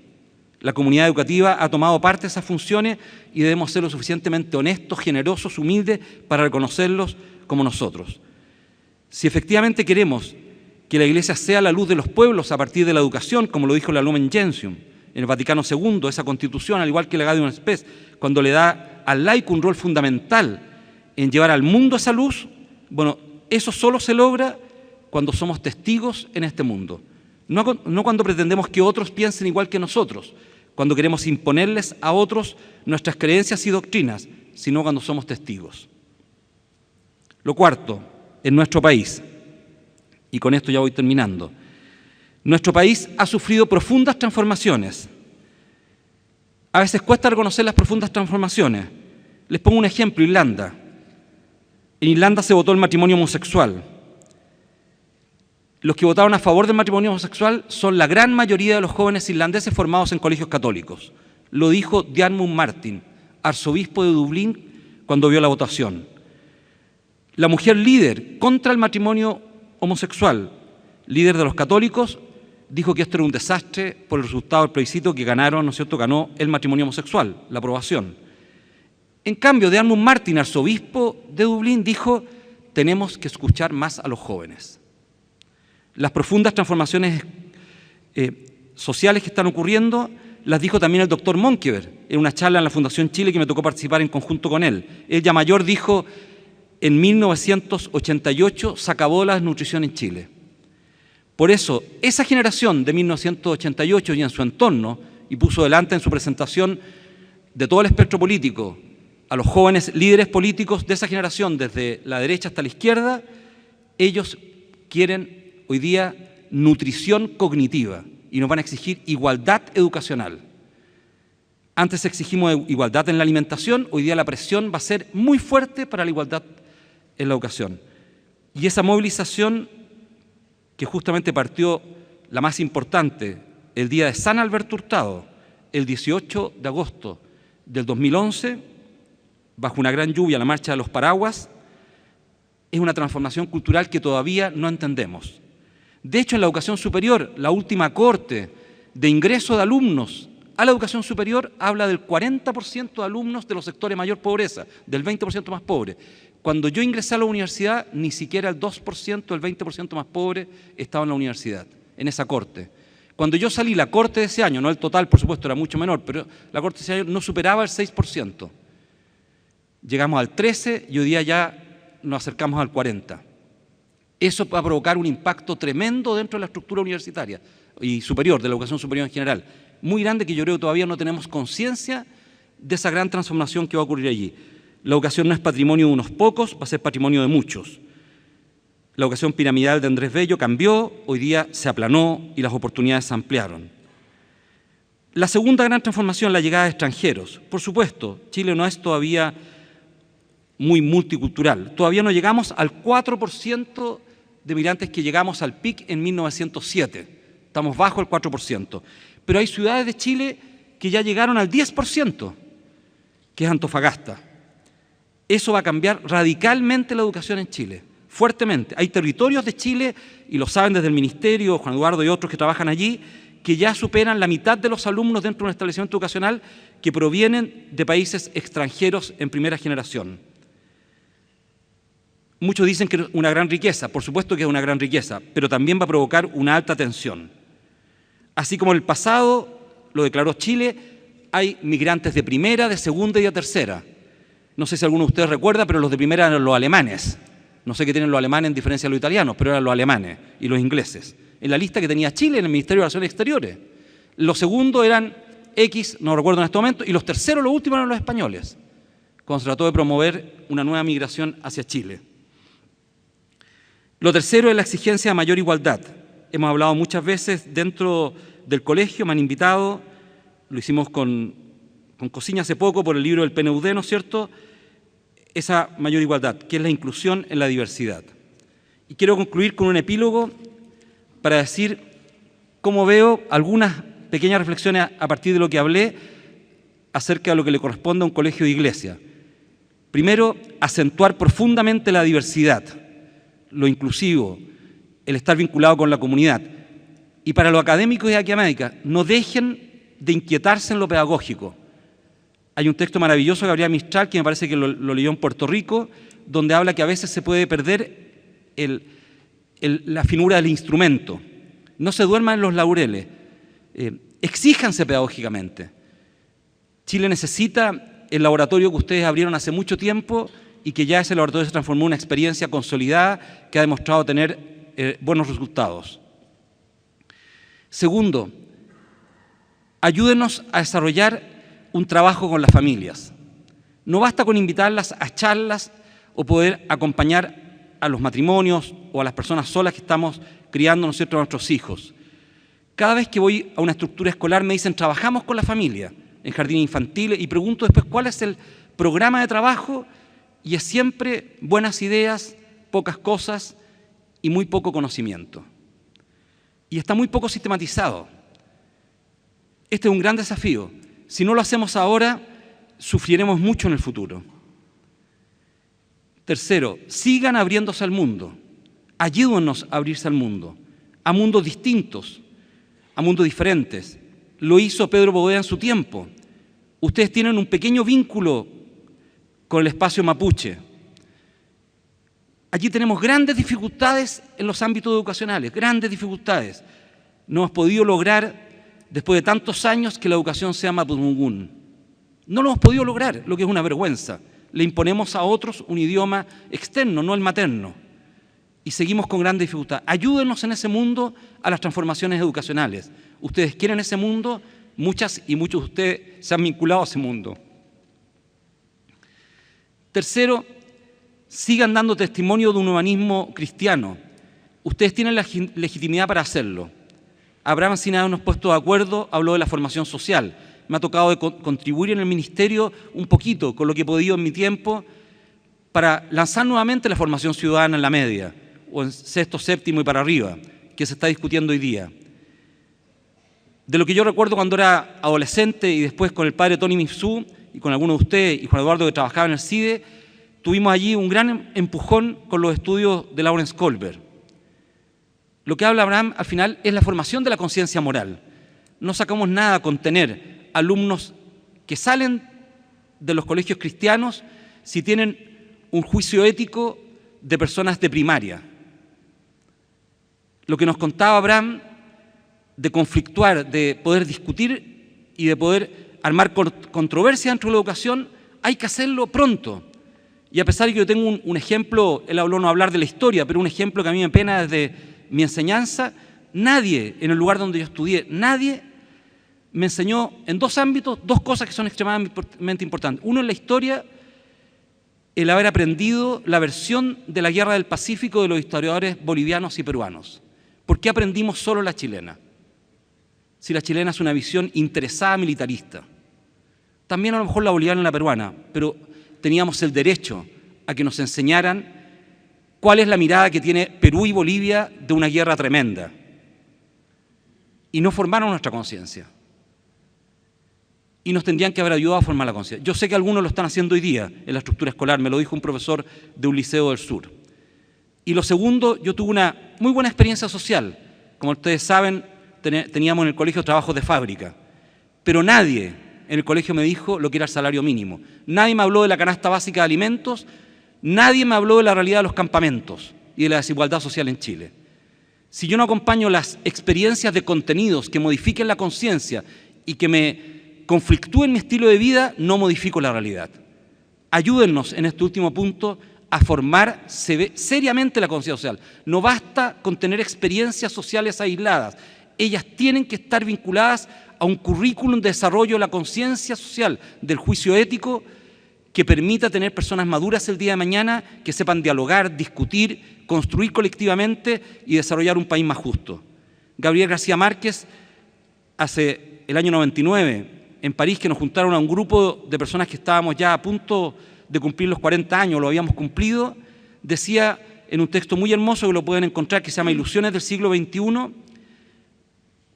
Speaker 8: La comunidad educativa ha tomado parte de esas funciones y debemos ser lo suficientemente honestos, generosos, humildes para reconocerlos como nosotros. Si efectivamente queremos que la Iglesia sea la luz de los pueblos a partir de la educación, como lo dijo la Lumen Gentium en el Vaticano II, esa constitución, al igual que la Gaudium et Spes, cuando le da al laico un rol fundamental en llevar al mundo esa luz, bueno, eso solo se logra cuando somos testigos en este mundo. No cuando pretendemos que otros piensen igual que nosotros, cuando queremos imponerles a otros nuestras creencias y doctrinas, sino cuando somos testigos. Lo cuarto, en nuestro país, y con esto ya voy terminando, nuestro país ha sufrido profundas transformaciones. A veces cuesta reconocer las profundas transformaciones. Les pongo un ejemplo, Irlanda. En Irlanda se votó el matrimonio homosexual. Los que votaron a favor del matrimonio homosexual son la gran mayoría de los jóvenes irlandeses formados en colegios católicos. Lo dijo Diarmuid Martin, arzobispo de Dublín, cuando vio la votación. La mujer líder contra el matrimonio homosexual, líder de los católicos, dijo que esto era un desastre por el resultado del plebiscito que ganaron, ¿no es cierto?, ganó el matrimonio homosexual, la aprobación. En cambio, Diarmuid Martin, arzobispo de Dublín, dijo, tenemos que escuchar más a los jóvenes. Las profundas transformaciones sociales que están ocurriendo las dijo también el doctor Monkever en una charla en la Fundación Chile que me tocó participar en conjunto con él. Él ya mayor dijo, en 1988 se acabó la desnutrición en Chile. Por eso, esa generación de 1988 y en su entorno, y puso delante en su presentación de todo el espectro político a los jóvenes líderes políticos de esa generación, desde la derecha hasta la izquierda, ellos quieren hoy día nutrición cognitiva y nos van a exigir igualdad educacional. Antes exigimos igualdad en la alimentación, hoy día la presión va a ser muy fuerte para la igualdad en la educación. Y esa movilización que justamente partió la más importante el día de San Alberto Hurtado, el 18 de agosto del 2011, bajo una gran lluvia, la marcha de los paraguas, es una transformación cultural que todavía no entendemos. De hecho, en la educación superior, la última corte de ingreso de alumnos a la educación superior habla del 40% de alumnos de los sectores de mayor pobreza, del 20% más pobre. Cuando yo ingresé a la universidad, ni siquiera el 2%, el 20% más pobre estaba en la universidad, en esa corte. Cuando yo salí, la corte de ese año, no el total, por supuesto, era mucho menor, pero la corte de ese año no superaba el 6%. Llegamos al 13% y hoy día ya nos acercamos al 40%. Eso va a provocar un impacto tremendo dentro de la estructura universitaria y superior, de la educación superior en general. Muy grande, que yo creo que todavía no tenemos conciencia de esa gran transformación que va a ocurrir allí. La educación no es patrimonio de unos pocos, va a ser patrimonio de muchos. La educación piramidal de Andrés Bello cambió, hoy día se aplanó y las oportunidades se ampliaron. La segunda gran transformación, la llegada de extranjeros. Por supuesto, Chile no es todavía muy multicultural. Todavía no llegamos al 4% de migrantes que llegamos al pic en 1907. Estamos bajo el 4%. Pero hay ciudades de Chile que ya llegaron al 10%, que es Antofagasta. Eso va a cambiar radicalmente la educación en Chile, fuertemente. Hay territorios de Chile, y lo saben desde el Ministerio, Juan Eduardo y otros que trabajan allí, que ya superan la mitad de los alumnos dentro de un establecimiento educacional que provienen de países extranjeros en primera generación. Muchos dicen que es una gran riqueza, por supuesto que es una gran riqueza, pero también va a provocar una alta tensión. Así como en el pasado, lo declaró Chile, hay migrantes de primera, de segunda y de tercera. No sé si alguno de ustedes recuerda, pero los de primera eran los alemanes. No sé qué tienen los alemanes en diferencia de los italianos, pero eran los alemanes y los ingleses. En la lista que tenía Chile en el Ministerio de Relaciones Exteriores. Los segundos eran X, no recuerdo en este momento, y los terceros, los últimos, eran los españoles, cuando se trató de promover una nueva migración hacia Chile. Lo tercero es la exigencia de mayor igualdad. Hemos hablado muchas veces dentro del colegio, me han invitado, lo hicimos con Cosiña hace poco por el libro del PNUD, ¿no es cierto?, esa mayor igualdad, que es la inclusión en la diversidad. Y quiero concluir con un epílogo para decir cómo veo algunas pequeñas reflexiones a partir de lo que hablé acerca de lo que le corresponde a un colegio de iglesia. Primero, acentuar profundamente la diversidad, lo inclusivo, el estar vinculado con la comunidad. Y para los académicos y académicas, no dejen de inquietarse en lo pedagógico. Hay un texto maravilloso de Gabriela Mistral, que me parece que lo leyó en Puerto Rico, donde habla que a veces se puede perder la finura del instrumento. No se duerman en los laureles, exíjanse pedagógicamente. Chile necesita el laboratorio que ustedes abrieron hace mucho tiempo y que ya ese laboratorio se transformó en una experiencia consolidada que ha demostrado tener buenos resultados. Segundo, ayúdenos a desarrollar un trabajo con las familias. No basta con invitarlas a charlas o poder acompañar a los matrimonios o a las personas solas que estamos criando, ¿no es cierto?, a nuestros hijos. Cada vez que voy a una estructura escolar me dicen, trabajamos con la familia en jardines infantiles, y pregunto después cuál es el programa de trabajo, y es siempre buenas ideas, pocas cosas y muy poco conocimiento. Y está muy poco sistematizado. Este es un gran desafío. Si no lo hacemos ahora, sufriremos mucho en el futuro. Tercero, sigan abriéndose al mundo. Ayúdennos a abrirse al mundo, a mundos distintos, a mundos diferentes. Lo hizo Pedro Boveda en su tiempo. Ustedes tienen un pequeño vínculo con el espacio mapuche. Allí tenemos grandes dificultades en los ámbitos educacionales, grandes dificultades. No hemos podido lograr, después de tantos años, que la educación sea mapudungún. No lo hemos podido lograr, lo que es una vergüenza. Le imponemos a otros un idioma externo, no el materno. Y seguimos con grandes dificultades. Ayúdenos en ese mundo a las transformaciones educacionales. Ustedes quieren ese mundo, muchas y muchos de ustedes se han vinculado a ese mundo. Tercero, sigan dando testimonio de un humanismo cristiano. Ustedes tienen la legitimidad para hacerlo. Abraham, sin habernos puesto de acuerdo, habló de la formación social. Me ha tocado contribuir en el ministerio un poquito con lo que he podido en mi tiempo para lanzar nuevamente la formación ciudadana en la media, o en sexto, séptimo y para arriba, que se está discutiendo hoy día. De lo que yo recuerdo cuando era adolescente y después con el padre Tony Mifsú y con algunos de ustedes y Juan Eduardo, que trabajaba en el CIDE, tuvimos allí un gran empujón con los estudios de Lawrence Kohlberg. Lo que habla Abraham al final es la formación de la conciencia moral. No sacamos nada con tener alumnos que salen de los colegios cristianos si tienen un juicio ético de personas de primaria. Lo que nos contaba Abraham de conflictuar, de poder discutir y de poder armar controversia dentro de la educación, hay que hacerlo pronto. Y a pesar de que yo tengo un ejemplo, él habló no hablar de la historia, pero un ejemplo que a mí me pena desde mi enseñanza, nadie en el lugar donde yo estudié, nadie me enseñó en dos ámbitos, dos cosas que son extremadamente importantes. Uno en la historia, el haber aprendido la versión de la Guerra del Pacífico de los historiadores bolivianos y peruanos. ¿Por qué aprendimos solo la chilena? Si la chilena es una visión interesada militarista. También a lo mejor la boliviana y la peruana, pero teníamos el derecho a que nos enseñaran cuál es la mirada que tiene Perú y Bolivia de una guerra tremenda. Y no formaron nuestra conciencia. Y nos tendrían que haber ayudado a formar la conciencia. Yo sé que algunos lo están haciendo hoy día en la estructura escolar, me lo dijo un profesor de un liceo del sur. Y lo segundo, yo tuve una muy buena experiencia social. Como ustedes saben, teníamos en el colegio trabajos de fábrica, pero nadie en el colegio me dijo lo que era el salario mínimo. Nadie me habló de la canasta básica de alimentos, nadie me habló de la realidad de los campamentos y de la desigualdad social en Chile. Si yo no acompaño las experiencias de contenidos que modifiquen la conciencia y que me conflictúen mi estilo de vida, no modifico la realidad. Ayúdennos en este último punto a formar seriamente la conciencia social. No basta con tener experiencias sociales aisladas. Ellas tienen que estar vinculadas a un currículum de desarrollo de la conciencia social, del juicio ético, que permita tener personas maduras el día de mañana, que sepan dialogar, discutir, construir colectivamente y desarrollar un país más justo. Gabriel García Márquez, hace el año 99, en París, que nos juntaron a un grupo de personas que estábamos ya a punto de cumplir los 40 años, lo habíamos cumplido, decía en un texto muy hermoso que lo pueden encontrar, que se llama Ilusiones del siglo XXI,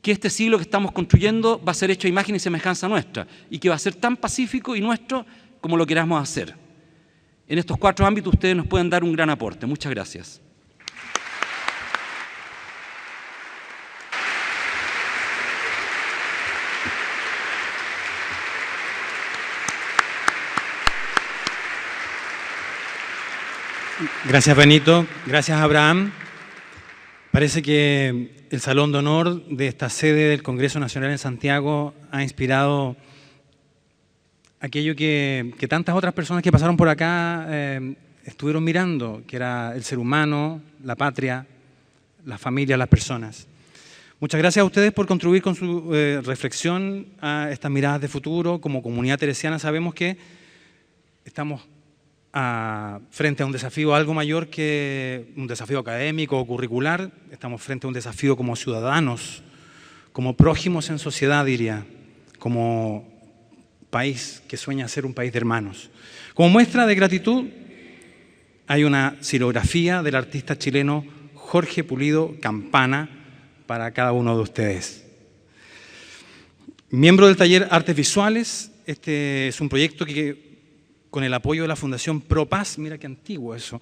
Speaker 8: que este siglo que estamos construyendo va a ser hecho a imagen y semejanza nuestra y que va a ser tan pacífico y nuestro como lo queramos hacer. En estos 4 ámbitos ustedes nos pueden dar un gran aporte. Muchas gracias.
Speaker 4: Gracias, Benito. Gracias, Abraham. Parece que el Salón de Honor de esta sede del Congreso Nacional en Santiago ha inspirado aquello que tantas otras personas que pasaron por acá estuvieron mirando, que era el ser humano, la patria, la familia, las personas. Muchas gracias a ustedes por contribuir con su reflexión a estas miradas de futuro. Como comunidad teresiana sabemos que estamos frente a un desafío algo mayor que un desafío académico o curricular. Estamos frente a un desafío como ciudadanos, como prójimos en sociedad, diría, como país que sueña ser un país de hermanos. Como muestra de gratitud, hay una xilografía del artista chileno Jorge Pulido Campana para cada uno de ustedes. Miembro del taller Artes Visuales, este es un proyecto que con el apoyo de la Fundación ProPaz, mira qué antiguo eso,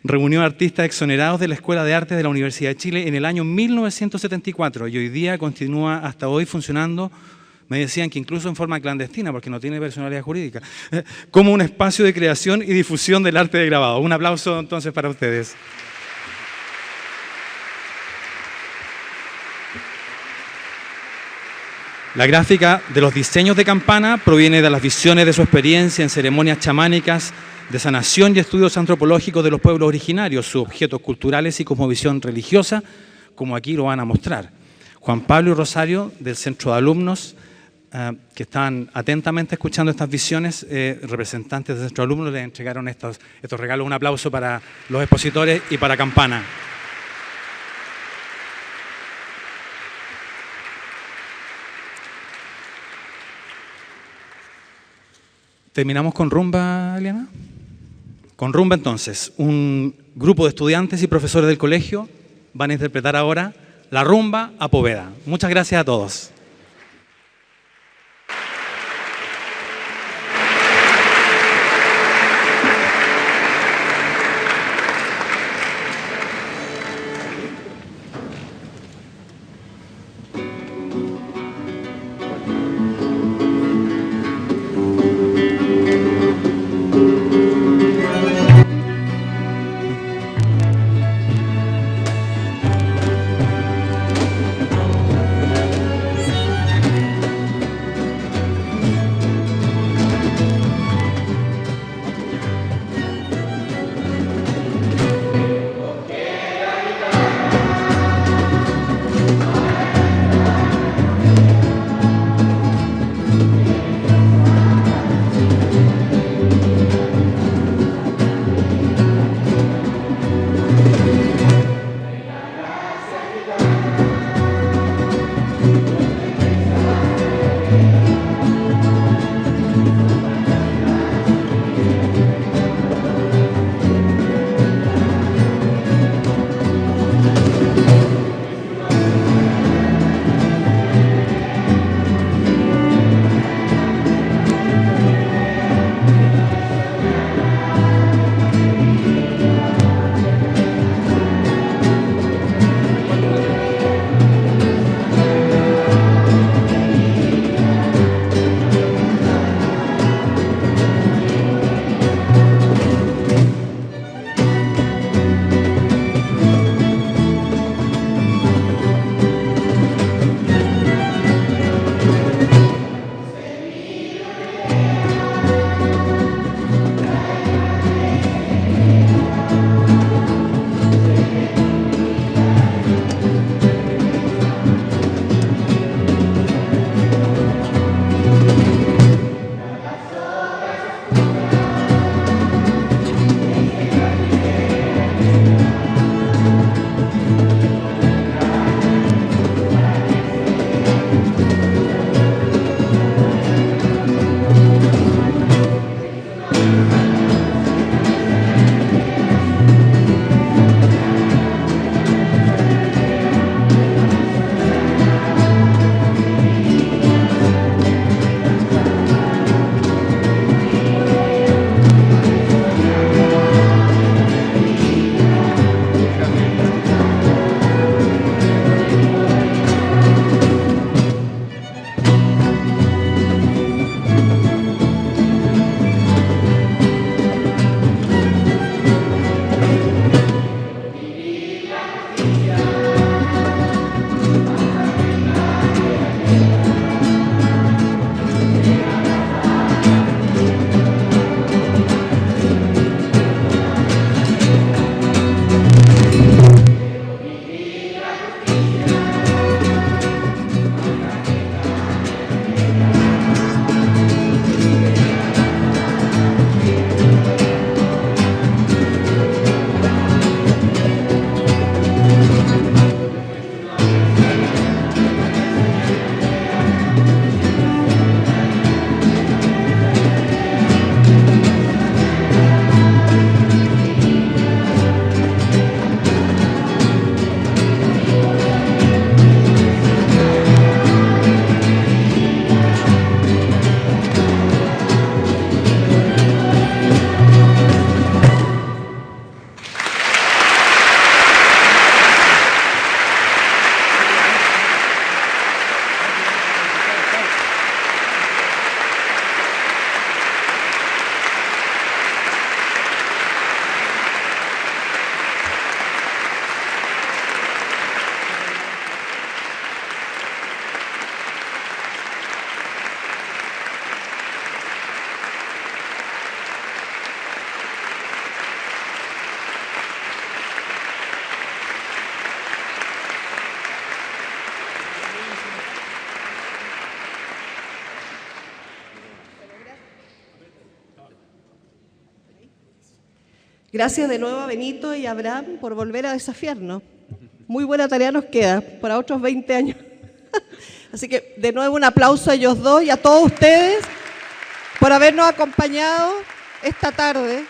Speaker 4: reunió a artistas exonerados de la Escuela de Artes de la Universidad de Chile en el año 1974 y hoy día continúa hasta hoy funcionando, me decían que incluso en forma clandestina porque no tiene personalidad jurídica, como un espacio de creación y difusión del arte de grabado. Un aplauso entonces para ustedes. La gráfica de los diseños de Campana proviene de las visiones de su experiencia en ceremonias chamánicas de sanación y estudios antropológicos de los pueblos originarios, sus objetos culturales y cosmovisión religiosa, como aquí lo van a mostrar. Juan Pablo y Rosario, del Centro de Alumnos, que estaban atentamente escuchando estas visiones, representantes del Centro de Alumnos, les entregaron estos regalos. Un aplauso para los expositores y para Campana. ¿Terminamos con rumba, Eliana? Con rumba, entonces. Un grupo de estudiantes y profesores del colegio van a interpretar ahora la rumba a Poveda. Muchas gracias a todos.
Speaker 5: Gracias de nuevo a Benito y a Abraham por volver a desafiarnos. Muy buena tarea nos queda para otros 20 años. Así que de nuevo un aplauso a ellos dos y a todos ustedes por habernos acompañado esta tarde.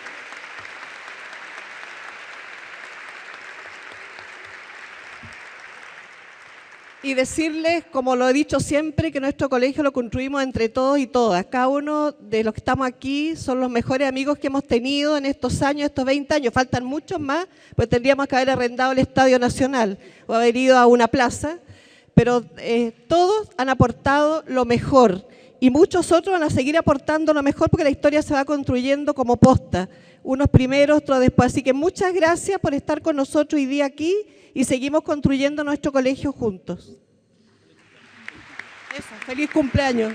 Speaker 5: Y decirles, como lo he dicho siempre, que nuestro colegio lo construimos entre todos y todas. Cada uno de los que estamos aquí son los mejores amigos que hemos tenido en estos años, estos 20 años. Faltan muchos más, pues tendríamos que haber arrendado el Estadio Nacional o haber ido a una plaza. Pero todos han aportado lo mejor y muchos otros van a seguir aportando lo mejor porque la historia se va construyendo como posta. Unos primero, otros después. Así que muchas gracias por estar con nosotros hoy día aquí y seguimos construyendo nuestro colegio juntos. Eso, feliz cumpleaños.